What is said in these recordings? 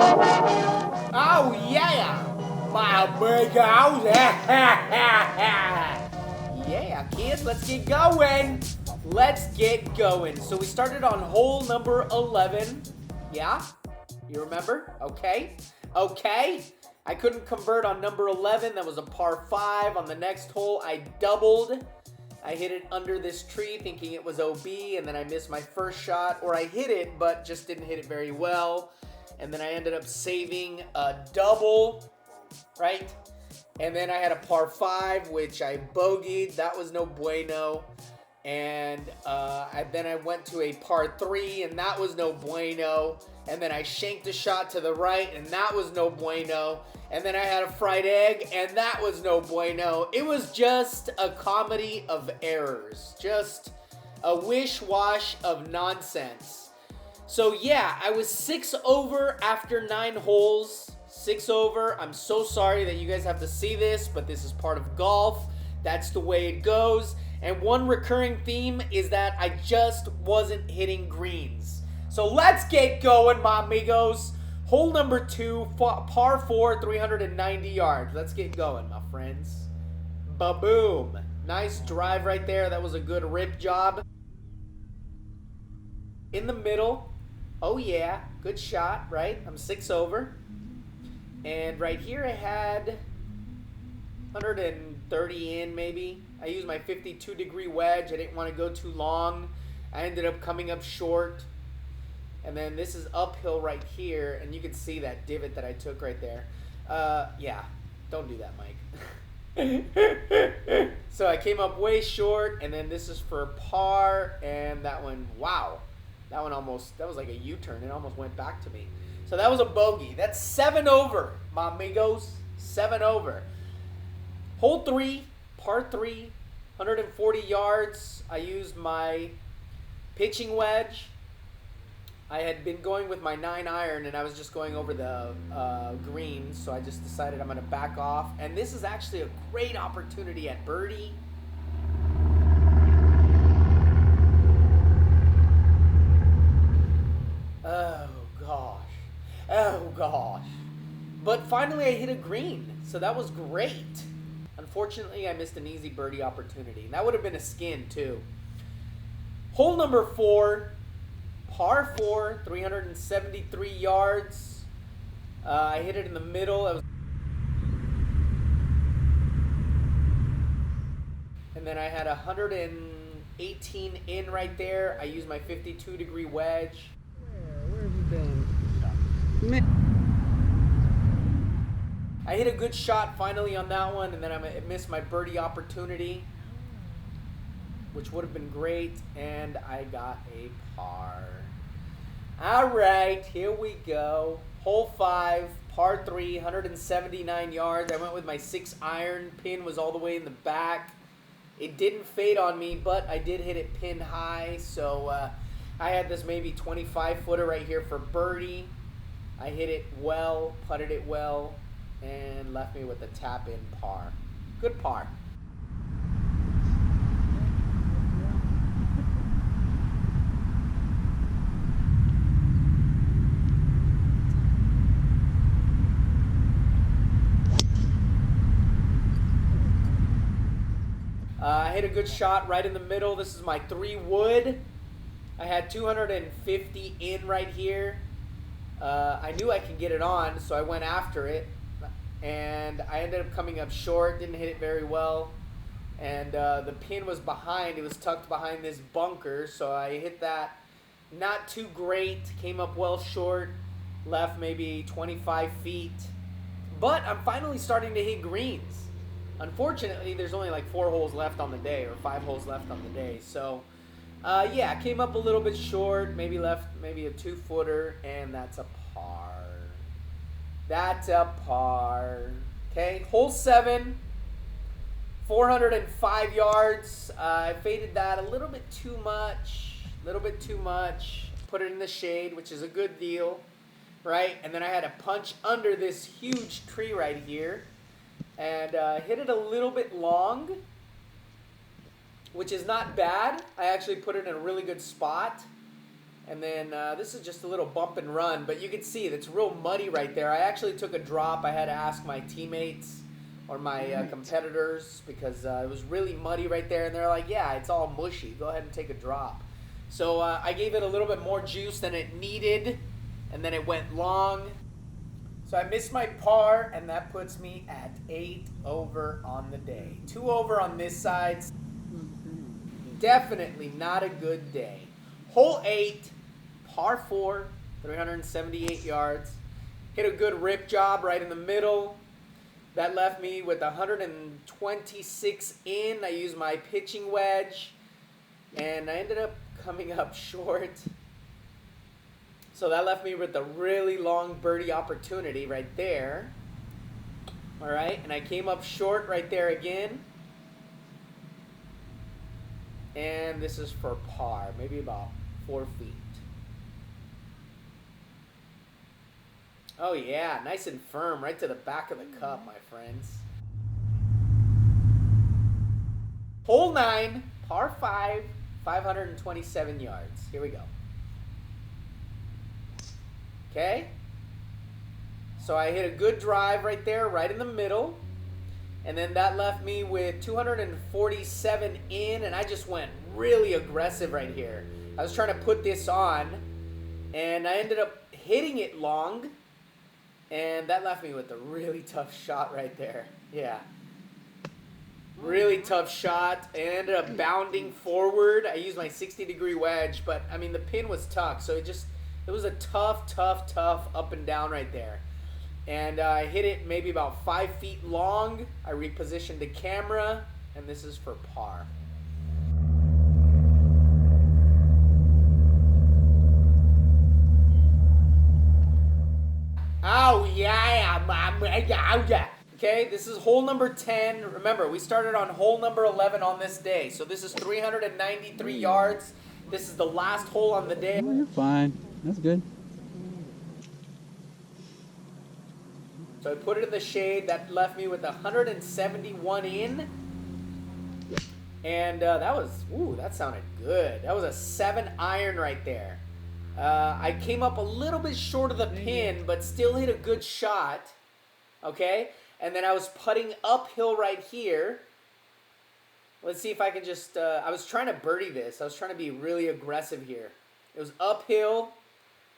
Oh yeah, my big house. Yeah, kids, let's get going. Let's get going. So we started on hole number 11. Yeah, you remember? Okay, okay. I couldn't convert on number 11. That was a par 5. On the next hole, I doubled. I hit it under this tree thinking it was OB, and then I missed my first shot, or I hit it but just didn't hit it very well. And then I ended up saving a double, right? And then I had a par 5, which I bogeyed. That was no bueno. And then I went to a par 3, and that was no bueno. And then I shanked a shot to the right, and that was no bueno. And then I had a fried egg, and that was no bueno. It was just a comedy of errors. Just a wish-wash of nonsense. So yeah, I was 6 over after 9 holes. 6 over. I'm so sorry that you guys have to see this, but this is part of golf. That's the way it goes. And one recurring theme is that I just wasn't hitting greens. So let's get going, my amigos. Hole number 2, par 4, 390 yards. Let's get going, my friends. Ba-boom. Nice drive right there. That was a good rip job. In the middle. Oh yeah, good shot, right? I'm 6 over. And right here I had 130 in maybe. I used my 52-degree wedge. I didn't want to go too long. I ended up coming up short. And then this is uphill right here, and you can see that divot that I took right there. Yeah, don't do that, Mike. So I came up way short, and then this is for par, and that one, wow. That one almost, that was like a U-turn. It almost went back to me. So that was a bogey. That's 7 over, my amigos. 7 over. Hole 3, par 3, 140 yards. I used my pitching wedge. I had been going with my 9-iron, and I was just going over the green, so I just decided I'm going to back off. And this is actually a great opportunity at birdie. Oh, gosh. Oh, gosh. But finally, I hit a green, so that was great. Unfortunately, I missed an easy birdie opportunity. And that would have been a skin, too. Hole number 4, par 4, 373 yards. I hit it in the middle. And then I had 118 in right there. I used my 52-degree wedge. Where have you been? I hit a good shot finally on that one, and then I missed my birdie opportunity, which would have been great, and I got a par. All right, here we go. Hole 5, par 3, 179 yards. I went with my 6-iron. Pin was all the way in the back. It didn't fade on me, but I did hit it pin high, so I had this maybe 25-footer right here for birdie. I hit it well, putted it well, and left me with a tap-in par. Good par. I hit a good shot right in the middle. This is my 3 wood. I had 250 in right here. I knew I could get it on, so I went after it. And I ended up coming up short, didn't hit it very well. And the pin was behind. It was tucked behind this bunker, so I hit that not too great. Came up well short, left maybe 25 feet. But I'm finally starting to hit greens. Unfortunately, there's only like 4 holes left on the day, or 5 holes left on the day. So, yeah, came up a little bit short, maybe left maybe a 2-footer, and that's a par. That's a par. Okay, hole 7, 405 yards. I faded that a little bit too much, Put it in the shade, which is a good deal, right? And then I had a punch under this huge tree right here. And hit it a little bit long, which is not bad. I actually put it in a really good spot. And then this is just a little bump and run, but you can see it's real muddy right there. I actually took a drop. I had to ask my teammates or my competitors because it was really muddy right there. And they're like, yeah, it's all mushy. Go ahead and take a drop. So I gave it a little bit more juice than it needed, and then it went long. So I missed my par, and that puts me at 8 over on the day. 2 over on this side. Definitely not a good day. Hole 8, par 4, 378 yards. Hit a good rip job right in the middle. That left me with 126 in. I used my pitching wedge, and I ended up coming up short. So that left me with a really long birdie opportunity right there. All right, and I came up short right there again. And this is for par, maybe about 4 feet. Oh yeah, nice and firm, right to the back of the cup, my friends. Hole 9, par 5, 527 yards. Here we go. Okay. So I hit a good drive right there, right in the middle. And then that left me with 247 in, and I just went really aggressive right here. I was trying to put this on, and I ended up hitting it long, and that left me with a really tough shot right there. Yeah. Really tough shot. I ended up bounding forward. I used my 60-degree wedge, but, I mean, the pin was tucked, so it was a tough up and down right there. And I hit it maybe about 5 feet long. I repositioned the camera, and this is for par. Oh yeah, okay, this is hole number 10. Remember, we started on hole number 11 on this day. So this is 393 yards. This is the last hole on the day. Oh, you're fine. That's good. So I put it in the shade. That left me with 171 in. And that sounded good. That was a 7-iron right there. I came up a little bit short of the pin, but still hit a good shot. Okay? And then I was putting uphill right here. Let's see if I can just... I was trying to birdie this. I was trying to be really aggressive here. It was uphill.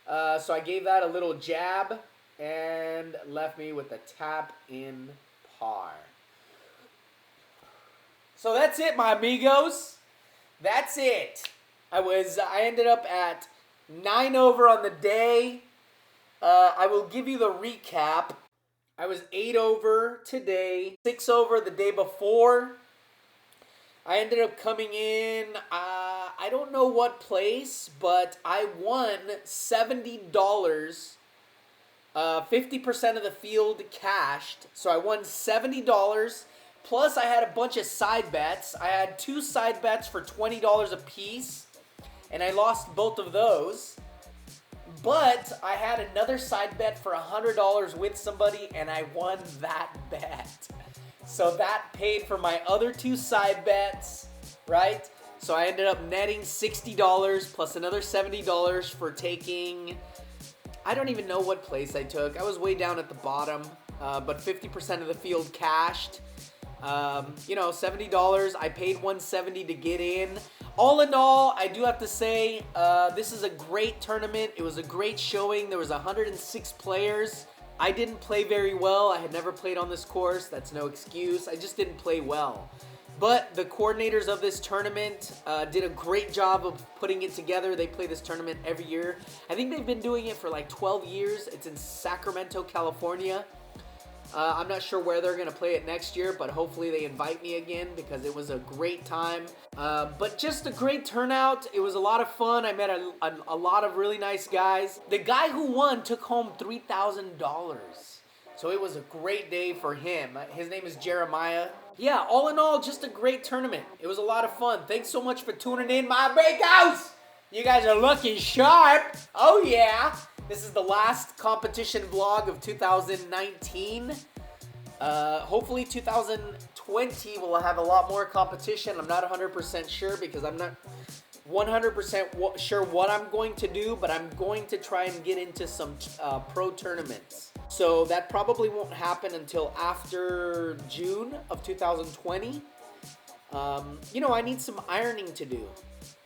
So I gave that a little jab. And left me with a tap in par. So that's it, my amigos. That's it. I ended up at 9 over on the day. I will give you the recap. I was 8 over today, 6 over the day before. I ended up coming in, I don't know what place, but I won $70. 50% of the field cashed, so I won $70. Plus, I had a bunch of side bets. I had 2 side bets for $20 a piece, and I lost both of those. But I had another side bet for $100 with somebody, and I won that bet. So that paid for my other 2 side bets, right? So I ended up netting $60 plus another $70 for taking... I don't even know what place I took. I was way down at the bottom, but 50% of the field cashed. $70. I paid $170 to get in. All in all, I do have to say, this is a great tournament. It was a great showing. There was 106 players. I didn't play very well. I had never played on this course. That's no excuse. I just didn't play well. But the coordinators of this tournament did a great job of putting it together. They play this tournament every year. I think they've been doing it for like 12 years. It's in Sacramento, California. I'm not sure where they're going to play it next year, but hopefully they invite me again because it was a great time. But just a great turnout. It was a lot of fun. I met a lot of really nice guys. The guy who won took home $3,000. So it was a great day for him. His name is Jeremiah. Yeah, all in all, just a great tournament. It was a lot of fun. Thanks so much for tuning in, my breakouts. You guys are looking sharp. Oh, yeah. This is the last competition vlog of 2019. Hopefully 2020 will have a lot more competition. I'm not 100% sure because I'm not 100% sure what I'm going to do, but I'm going to try and get into some pro tournaments. So that probably won't happen until after June of 2020. You know, I need some ironing to do.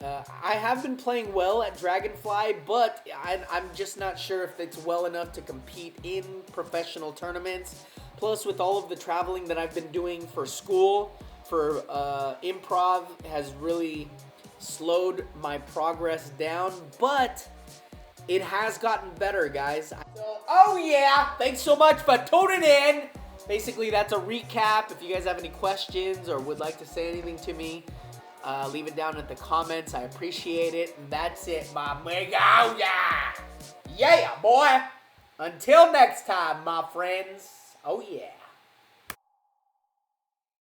I have been playing well at Dragonfly, but I'm just not sure if it's well enough to compete in professional tournaments. Plus, with all of the traveling that I've been doing for school, for improv, has really slowed my progress down. But it has gotten better, guys. So, oh yeah, thanks so much for tuning in. Basically, that's a recap. If you guys have any questions or would like to say anything to me, leave it down in the comments. I appreciate it. And that's it, my amigo. Oh, yeah. Yeah, boy. Until next time, my friends. Oh, yeah.